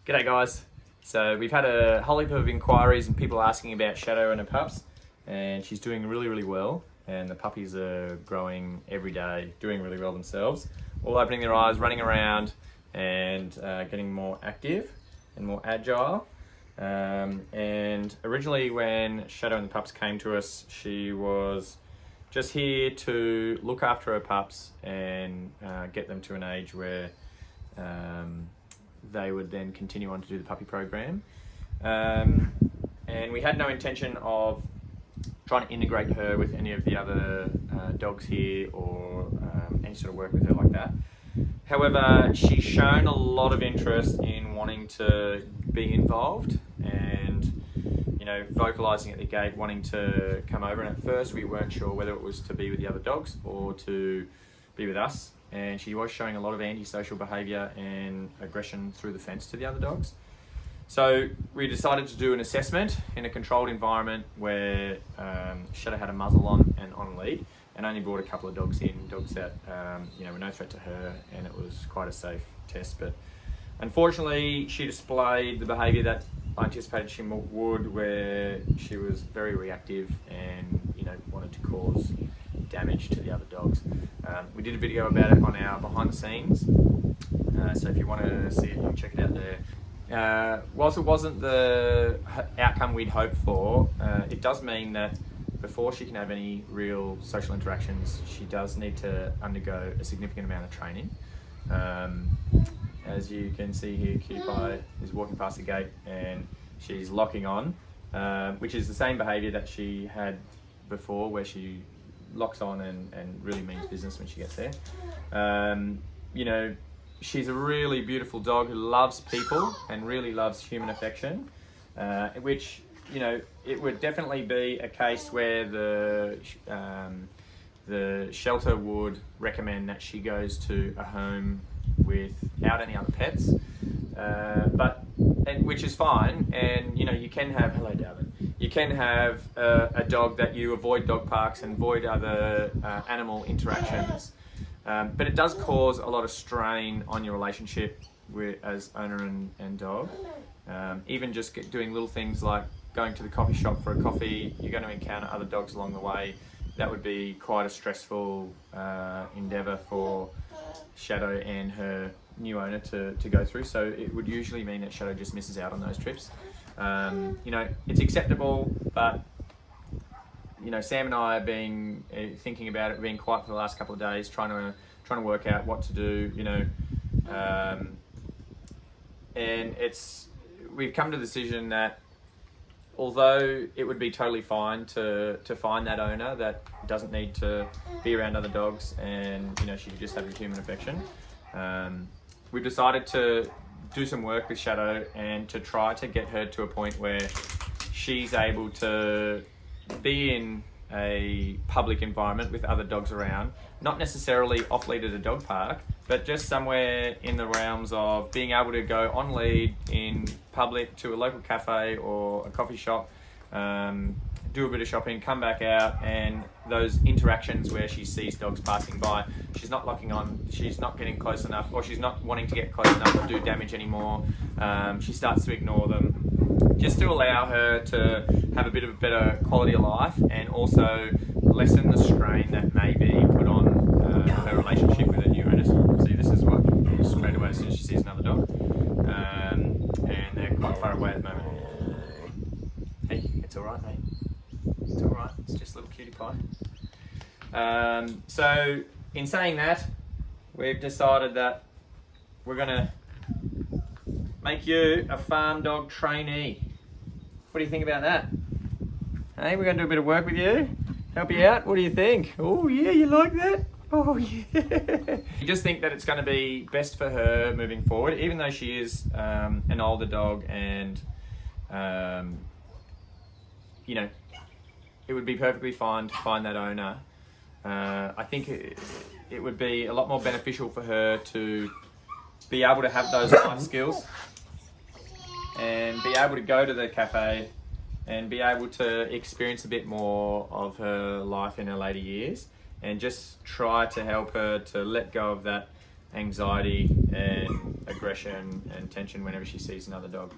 G'day guys. So we've had a whole heap of inquiries and people asking about Shadow and her pups, and she's doing really well, and the puppies are growing every day, doing really well themselves, all opening their eyes, running around and getting more active and more agile. And originally when Shadow and the pups came to us, she was just here to look after her pups and get them to an age where they would then continue on to do the puppy program. And we had no intention of trying to integrate her with any of the other dogs here or any sort of work with her like that. However, she's shown a lot of interest in wanting to be involved and, you know, vocalising at the gate, wanting to come over. And at first we weren't sure whether it was to be with the other dogs or to be with us. And she was showing a lot of antisocial behaviour and aggression through the fence to the other dogs. So we decided to do an assessment in a controlled environment where Shadow had a muzzle on and on lead, and only brought a couple of dogs in, dogs that were no threat to her, and it was quite a safe test. But unfortunately, she displayed the behaviour that I anticipated she would, where she was very reactive and wanted to cause damage to the other dogs. We did a video about it on our behind the scenes, so if you want to see it, you can check it out there. Whilst it wasn't the outcome we'd hoped for, it does mean that before she can have any real social interactions, she does need to undergo a significant amount of training. As you can see here, Cutie Pie is walking past the gate and she's locking on, which is the same behaviour that she had before, where she locks on and really means business when she gets there. She's a really beautiful dog who loves people and really loves human affection, which, it would definitely be a case where the shelter would recommend that she goes to a home without any other pets, which is fine. And you can have, hello Darwin, you can have a dog that you avoid dog parks and avoid other animal interactions, but it does cause a lot of strain on your relationship as owner and dog. Even just doing little things like going to the coffee shop for a coffee, you're going to encounter other dogs along the way. That would be quite a stressful endeavour for Shadow and her new owner to go through. So it would usually mean that Shadow just misses out on those trips. It's acceptable, but Sam and I have been thinking about it, being quiet for the last couple of days, trying to work out what to do. And we've come to the decision that although it would be totally fine to find that owner that doesn't need to be around other dogs, and she could just have a human affection, we've decided to do some work with Shadow and to try to get her to a point where she's able to be in a public environment with other dogs around, not necessarily off lead at a dog park, but just somewhere in the realms of being able to go on lead in public to a local cafe or a coffee shop, do a bit of shopping, come back out, and those interactions where she sees dogs passing by, she's not locking on, she's not getting close enough, or she's not wanting to get close enough or do damage anymore. She starts to ignore them, just to allow her to have a bit of a better quality of life, and also lessen the strain that may be put on her relationship with her new owners. See, this is what straight away as soon as she sees another dog, and they're quite far away at the moment. Hey, it's all right, mate. It's all right. It's just a little Cutie Pie. So in saying that, we've decided that we're gonna make you a farm dog trainee. What do you think about that? Hey, we're gonna do a bit of work with you, help you out. What do you think? Oh yeah, you like that? Oh yeah. We just think that it's going to be best for her moving forward, even though she is an older dog, and it would be perfectly fine to find that owner. I think it would be a lot more beneficial for her to be able to have those life skills and be able to go to the cafe and be able to experience a bit more of her life in her later years, and just try to help her to let go of that anxiety and aggression and tension whenever she sees another dog.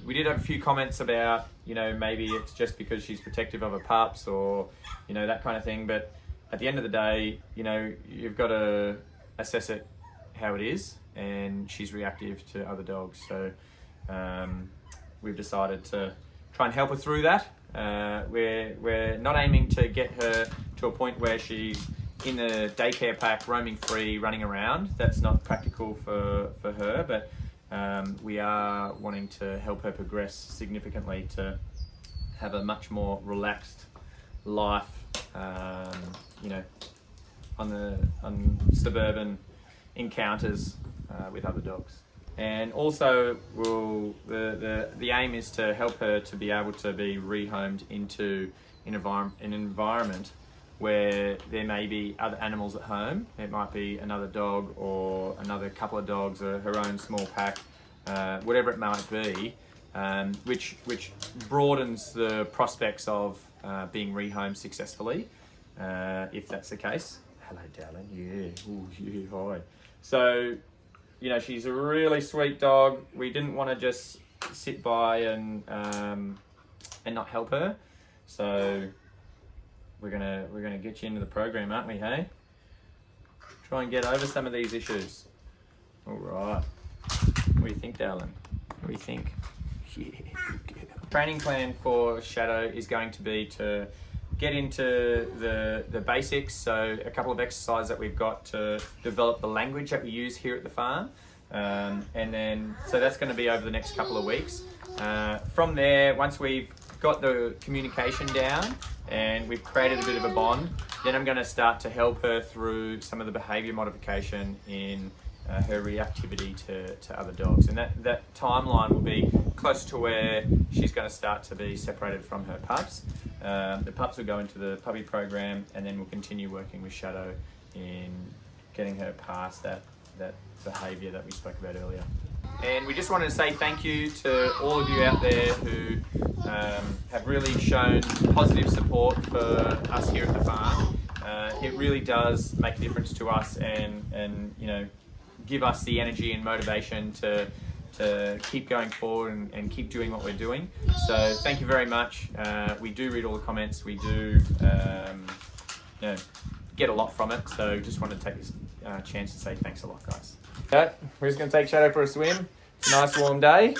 We did have a few comments about, you know, maybe it's just because she's protective of her pups or, you know, that kind of thing. But at the end of the day, you know, you've got to assess it how it is, and she's reactive to other dogs. So we've decided to try and help her through that. We're not aiming to get her to a point where she's in a daycare pack, roaming free, running around. That's not practical for her, but we are wanting to help her progress significantly to have a much more relaxed life, you know, on suburban encounters with other dogs. And also, the aim is to help her to be able to be rehomed into an environment where there may be other animals at home. It might be another dog or another couple of dogs or her own small pack, whatever it might be, which broadens the prospects of being rehomed successfully, if that's the case. Hello, darling. Yeah. Ooh, yeah, hi. So, you know, she's a really sweet dog. We didn't want to just sit by and not help her. So we're gonna get you into the program, aren't we? Hey, try and get over some of these issues. All right. What do you think, darling? What do you think? Yeah. Training plan for Shadow is going to be to get into the basics, so a couple of exercises that we've got to develop the language that we use here at the farm, and then so that's going to be over the next couple of weeks. From there, once we've got the communication down and we've created a bit of a bond, then I'm going to start to help her through some of the behaviour modification in her reactivity to other dogs, and that timeline will be close to where she's going to start to be separated from her pups. The pups will go into the puppy program, and then we'll continue working with Shadow in getting her past that behaviour that we spoke about earlier. And we just wanted to say thank you to all of you out there who have really shown positive support for us here at the farm. It really does make a difference to us, and you know, give us the energy and motivation to keep going forward and keep doing what we're doing. So thank you very much. We do read all the comments. We do you know, get a lot from it. So just wanted to take this chance to say thanks a lot, guys. We're just going to take Shadow for a swim. It's a nice warm day.